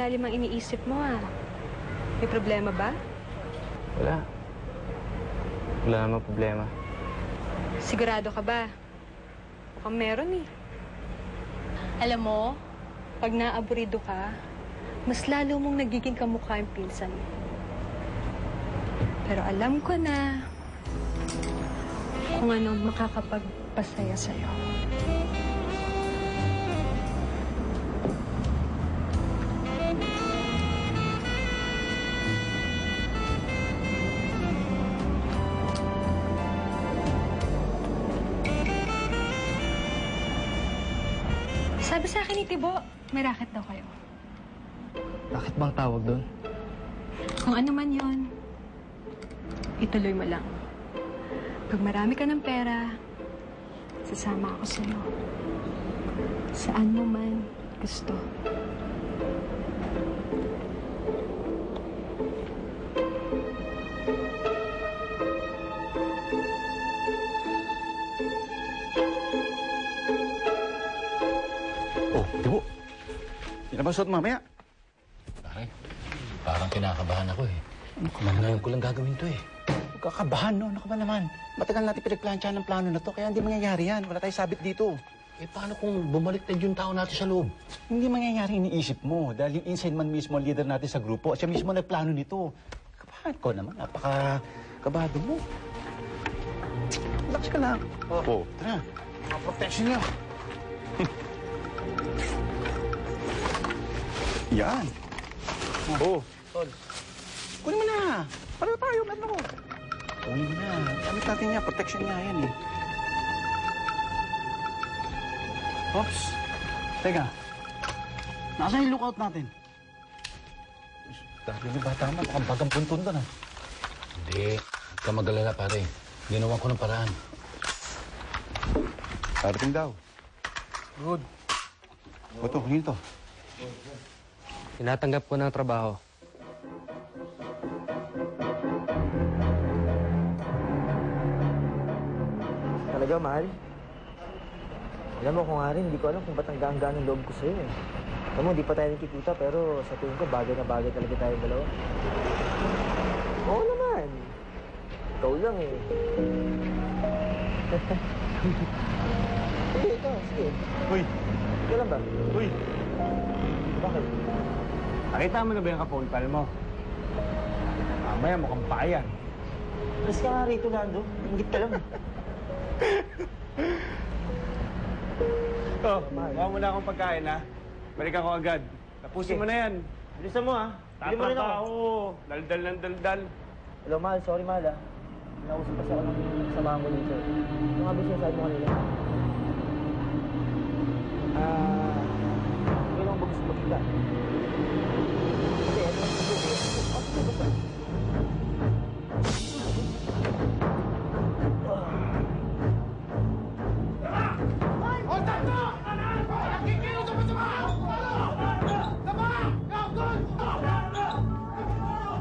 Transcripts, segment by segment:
malalim ang iniisip mo, ah. May problema ba? Wala. Wala namang problema. Sigurado ka ba? Mukhang meron, eh. Alam mo, pag naaburido ka, mas lalo mong nagiging kamukha yung pinsan mo. Pero alam ko na kung anong makakapagpasaya sa'yo. Sabi sa akin ni Tibo, may racket daw kayo. Bakit bang tawag doon? Kung ano man yon, ituloy mo lang. Pag marami ka ng pera, sasama ako sa'yo. Saan mo man gusto. Oh, Tibo. Hindi na ba suot mamaya? Pare, parang kinakabahan ako eh. Ngayon ko lang gagawin to eh. Kakabahan, no? Ano ka ba naman? Matagal natin pinagplansyahan ng plano na to, kaya hindi mangyayari yan. Wala tayong sabit dito. Eh, paano kung bumaliktad yung tao natin sa loob? Hindi mangyayari iniisip mo. Dahil yung inside man mismo ang leader natin sa grupo, at siya mismo nagplano nito. Kabahan ko naman. Napaka-kabado mo. Relax ka lang. Oo. Tara. Mga protection niyo. Yan. Oo. Tol. Kunin mo na. Pareho tayo, ano? Kunin mo na. Gamit natin niya. Protection niya. Yan eh. Oops. Teka. Nasaan yung lookout natin? Dahil yung bata mo, mukhang bagang puntun doon, ah. Hindi. Huwag ka mag-alala, pare. Ginawa ko ng paraan. Parating daw. Good. Oto, hingin to. Tinatanggap ko ng trabaho. Talaga, mahal? Alam mo, kung nga rin, hindi ko alam kung ba't hanggang ng loob ko sa'yo eh. Alam mo, hindi pa tayo nakikita, pero sa tingin ko, bagay na bagay talaga tayong dalawa. Oo naman. Ikaw lang eh. Hindi, ikaw. Sige. Uy! Ikaw lang ba? Uy! Bakit? Nakita mo na ba yung kapulpal mo? Mamaya mukhang payan. Mas ka nga rito, Nando. Ingit ka lang. Oh, kuha mo na akong pagkain, ha? Balik ako agad. Tapusin mo na yan. Bilisan mo, ha? Bili mo rin ako. Oo. Daldal ng daldal. Hello, mahal. Sorry, mahal, ha? Nausap kasi ako ng samahan ko dito. Ano nga ba sinasabi mo kanila? Kailan ba gusto magkita? Hindi, ano ang sabi? Sige, basta.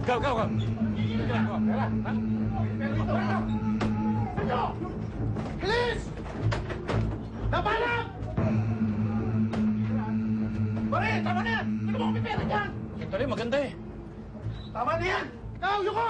Go, go, go! Bilis! Labanap! Pare, tama na yan! Ano mo kami pera dyan? Ito rin, maganda eh. Tama na yan! Ikaw, yuko!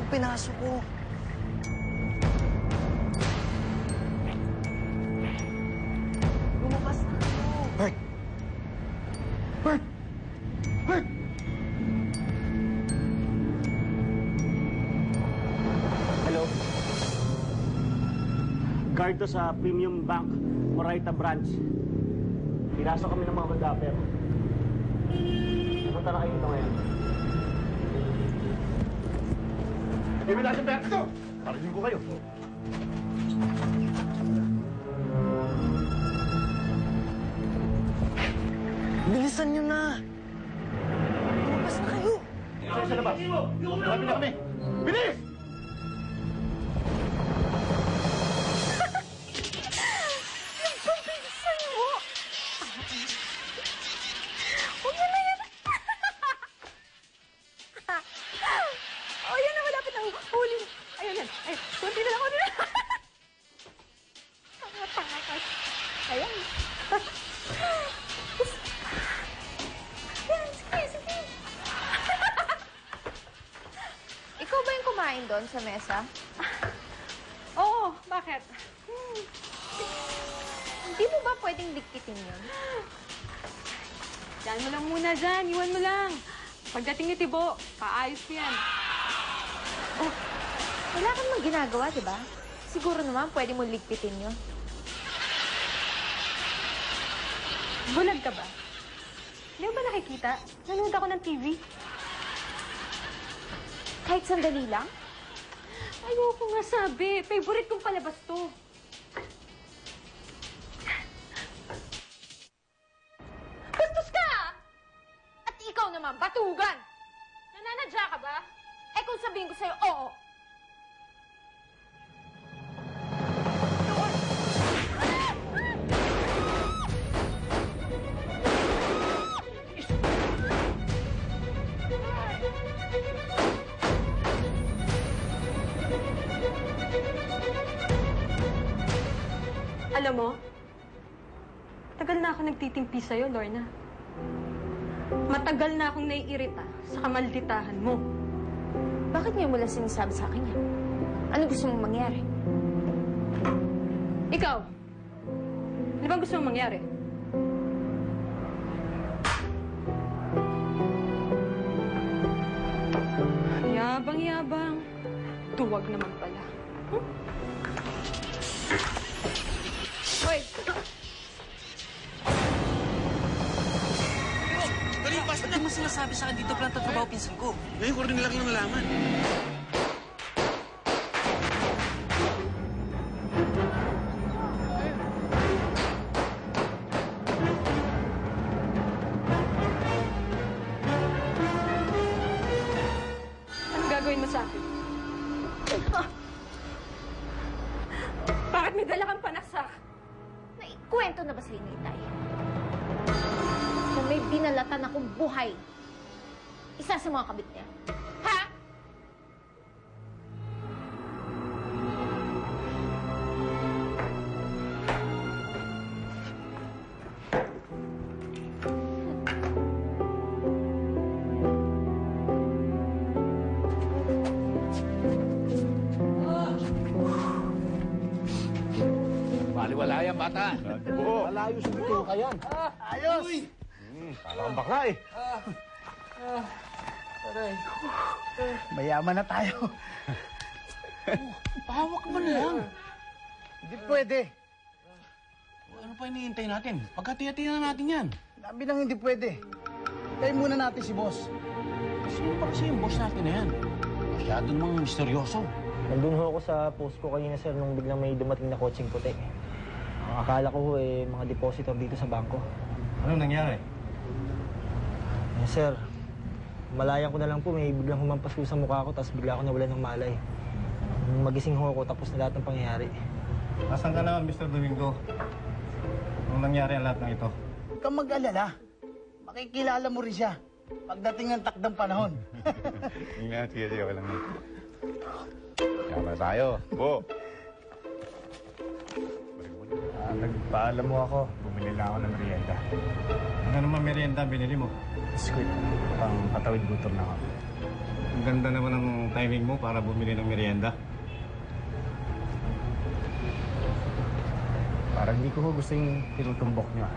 Pinasok ko. Lumabas na ako. Bert! Bert! Bert! Hello? Guard to sa Premium Bank, Moraita Branch. Pinasok kami ng mga mandaper. Punta na kayo dito ngayon. Ibig natin pera ito! Parinig ko kayo. Bilisan nyo na. Lumabas na kayo. Sa labas. Marami na kami. Bilis! Bilisan mo! Oh, yan na yan! Oh, yan na, malapit na. Huli. Ayun yan. Ayun, kunti na lang, kunti na. Tanga-tanga. Ayan. Ayan, sige, sige. Ikaw ba yung kumain doon sa mesa? Oo, bakit? Hindi mo ba pwedeng diktitin yun? Yan mo lang muna dyan. Iwan mo lang. Pagdating ni Tibo, paayos ko yan. Oh, wala kang mang ginagawa, di ba? Siguro naman pwede mo ligpitin yun. Bulag ka ba? Hindi mo ba nakikita? Nanood ako ng TV. Kahit sandali lang? Ayoko nga sabi. Favorite kong palabas to. Bastos ka! At ikaw naman, batugan! Nananadya ka ba? Eh kung sabihin ko sa'yo, oo. Alam mo, tagal na ako nagtitimpi sa'yo, Lorna. Matagal na akong naiirita sa kamalditahan mo. Bakit ngayon mo lang sinasabi sa akin yan? Ano gusto mong mangyari? Ikaw, ano bang gusto mong mangyari? Yabang-yabang. Tuwag naman pala. Hoy! Dali, basta mo sinasabi sa akin dito pala tatrabaho pinsan ko. Ngayon ko rin lang nalaman. Anong gagawin mo sa akin? Bakit may dala kang panaksak? Naikwento na ba sa'yo ni Itay? Kung may binalatan akong buhay, isa sa mga kabit niya. Ha? Baliwala yan, bata. Oo. Malayo sa bito ka yan. Ayos! Para kang bakla eh. Mayaman na tayo. Pahawak mo na lang. Hindi pwede. Ano pa iniintay natin? Pagkati-hati na natin yan. Sabi lang hindi pwede. Tayo muna natin si boss. Sino pa kasi yung boss natin na yan? Masyado namang misteryoso. Nandun ho ako sa post ko kanina, sir, nung biglang may dumating na kotseng puti. Ang akala ko ho, mga depositor dito sa bangko. Ano nangyari? Sir, malayan ko na lang po, may biglang humampas ko sa mukha ko, tapos bigla ako nawalan ng malay. Magising ho ako, tapos na lahat ng pangyayari. Nasaan ka naman, Mr. Domingo? Anong nangyari ang lahat ng ito? Huwag kang mag-alala. Makikilala mo rin siya. Pagdating ng takdang panahon. Nga, sige, okay lang. Kaya tayo. Bo! Nagpaalam mo ako. Bumili lang ako ng merienda. Ano naman merienda binili mo? Squid. Pang patawid gutom na ako. Ang ganda naman ng timing mo para bumili ng merienda. Parang hindi ko gusto yung tinutumbok niyo.